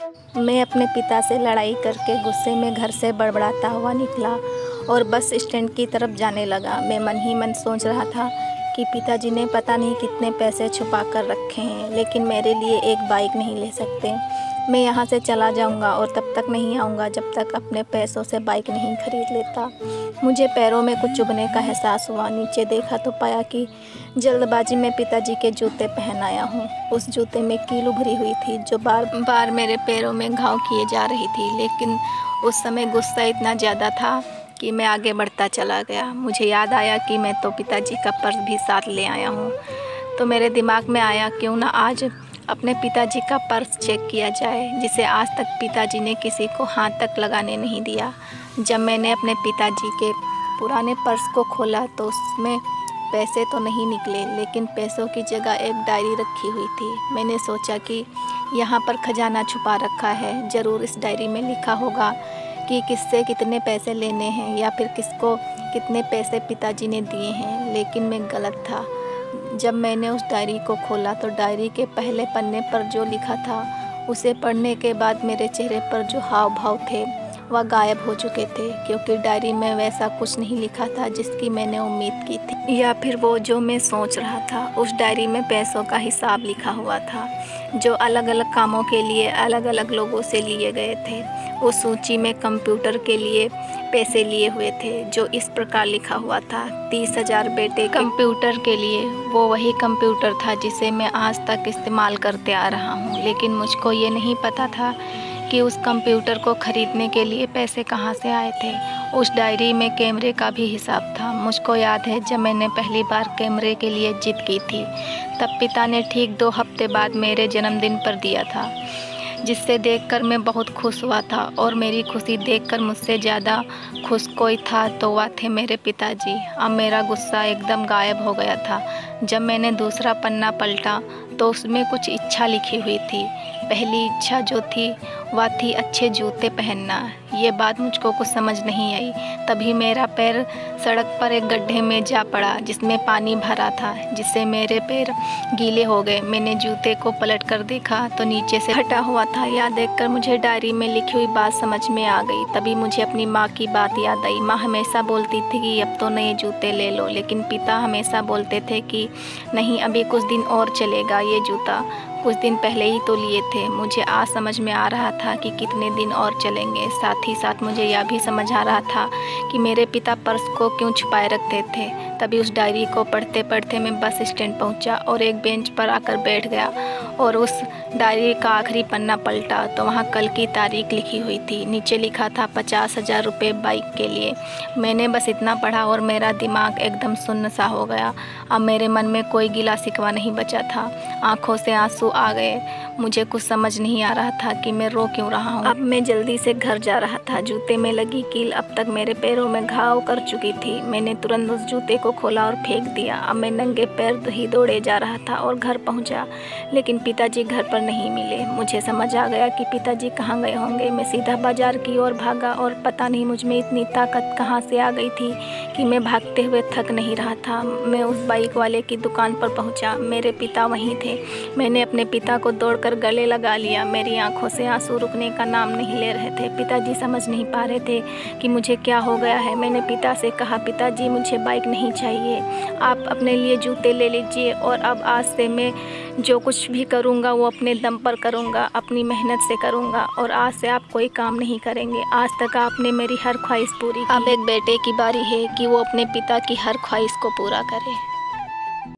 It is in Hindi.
मैं अपने पिता से लड़ाई करके गुस्से में घर से बड़बड़ाता हुआ निकला और बस स्टैंड की तरफ जाने लगा। मैं मन ही मन सोच रहा था कि पिताजी ने पता नहीं कितने पैसे छुपा कर रखे हैं, लेकिन मेरे लिए एक बाइक नहीं ले सकते। मैं यहाँ से चला जाऊँगा और तब तक नहीं आऊँगा जब तक अपने पैसों से बाइक नहीं खरीद लेता। मुझे पैरों में कुछ चुभने का एहसास हुआ। नीचे देखा तो पाया कि जल्दबाजी में पिताजी के जूते पहन आया हूँ। उस जूते में कील उभरी हुई थी जो बार बार मेरे पैरों में घाव किए जा रही थी, लेकिन उस समय गुस्सा इतना ज़्यादा था कि मैं आगे बढ़ता चला गया। मुझे याद आया कि मैं तो पिताजी का पर्स भी साथ ले आया हूँ, तो मेरे दिमाग में आया क्यों ना आज अपने पिताजी का पर्स चेक किया जाए, जिसे आज तक पिताजी ने किसी को हाथ तक लगाने नहीं दिया। जब मैंने अपने पिताजी के पुराने पर्स को खोला तो उसमें पैसे तो नहीं निकले, लेकिन पैसों की जगह एक डायरी रखी हुई थी। मैंने सोचा कि यहाँ पर खजाना छुपा रखा है, ज़रूर इस डायरी में लिखा होगा कि किससे कितने पैसे लेने हैं या फिर किसको कितने पैसे पिताजी ने दिए हैं। लेकिन मैं गलत था। जब मैंने उस डायरी को खोला तो डायरी के पहले पन्ने पर जो लिखा था उसे पढ़ने के बाद मेरे चेहरे पर जो हाव भाव थे वह गायब हो चुके थे, क्योंकि डायरी में वैसा कुछ नहीं लिखा था जिसकी मैंने उम्मीद की थी, या फिर वो जो मैं सोच रहा था। उस डायरी में पैसों का हिसाब लिखा हुआ था जो अलग अलग कामों के लिए अलग अलग लोगों से लिए गए थे। उस सूची में कंप्यूटर के लिए पैसे लिए हुए थे, जो इस प्रकार लिखा हुआ था 30,000 बेटे कंप्यूटर के लिए। वो वही कंप्यूटर था जिसे मैं आज तक इस्तेमाल करते आ रहा हूँ, लेकिन मुझको ये नहीं पता था कि उस कंप्यूटर को ख़रीदने के लिए पैसे कहाँ से आए थे। उस डायरी में कैमरे का भी हिसाब था। मुझको याद है जब मैंने पहली बार कैमरे के लिए जिद की थी, तब पिता ने ठीक 2 हफ्ते बाद मेरे जन्मदिन पर दिया था, जिससे देखकर मैं बहुत खुश हुआ था। और मेरी खुशी देखकर मुझसे ज़्यादा खुश कोई था तो वह थे मेरे पिताजी। अब मेरा गुस्सा एकदम गायब हो गया था। जब मैंने दूसरा पन्ना पलटा तो उसमें कुछ इच्छा लिखी हुई थी। पहली इच्छा जो थी वह थी अच्छे जूते पहनना। ये बात मुझको कुछ समझ नहीं आई। तभी मेरा पैर सड़क पर एक गड्ढे में जा पड़ा जिसमें पानी भरा था, जिससे मेरे पैर गीले हो गए। मैंने जूते को पलट कर देखा तो नीचे से हटा हुआ था। यह देखकर मुझे डायरी में लिखी हुई बात समझ में आ गई। तभी मुझे अपनी माँ की बात याद आई। माँ हमेशा बोलती थी कि अब तो नए जूते ले लो, लेकिन पिता हमेशा बोलते थे कि नहीं, अभी कुछ दिन और चलेगा ये जूता। कुछ दिन पहले ही तो लिए थे। मुझे आज समझ में आ रहा था कि कितने दिन और चलेंगे। साथ ही साथ मुझे यह भी समझ आ रहा था कि मेरे पिता पर्स को क्यों छुपाए रखते थे। तभी उस डायरी को पढ़ते पढ़ते मैं बस स्टैंड पहुंचा और एक बेंच पर आकर बैठ गया और उस डायरी का आखिरी पन्ना पलटा तो वहाँ कल की तारीख लिखी हुई थी। नीचे लिखा था 50,000 रुपये बाइक के लिए। मैंने बस इतना पढ़ा और मेरा दिमाग एकदम सुन्न सा हो गया। अब मेरे मन में कोई गिला शिकवा नहीं बचा था। आंखों से आंसू आ गए। मुझे कुछ समझ नहीं आ रहा था कि मैं रो क्यों रहा हूँ। अब मैं जल्दी से घर जा रहा था। जूते में लगी कील अब तक मेरे पैरों में घाव कर चुकी थी। मैंने तुरंत उस जूते को खोला और फेंक दिया। अब मैं नंगे पैर ही दौड़े जा रहा था और घर पहुँचा, लेकिन पिताजी घर पर नहीं मिले। मुझे समझ आ गया कि पिताजी कहाँ गए होंगे। मैं सीधा बाजार की ओर भागा और पता नहीं मुझ में इतनी ताकत कहाँ से आ गई थी कि मैं भागते हुए थक नहीं रहा था। मैं उस बाइक वाले की दुकान पर पहुँचा। मेरे पिता वहीं थे। मैंने अपने पिता को दौड़कर गले लगा लिया। मेरी आंखों से आंसू रुकने का नाम नहीं ले रहे थे। पिताजी समझ नहीं पा रहे थे कि मुझे क्या हो गया है। मैंने पिता से कहा, पिताजी मुझे बाइक नहीं चाहिए, आप अपने लिए जूते ले लीजिए और अब आज से मैं जो कुछ भी करूँगा वो अपने दम पर करूँगा, अपनी मेहनत से करूँगा और आज से आप कोई काम नहीं करेंगे। आज तक आपने मेरी हर ख्वाहिश पूरी की। अब एक बेटे की बारी है कि वो अपने पिता की हर ख्वाहिश को पूरा करे।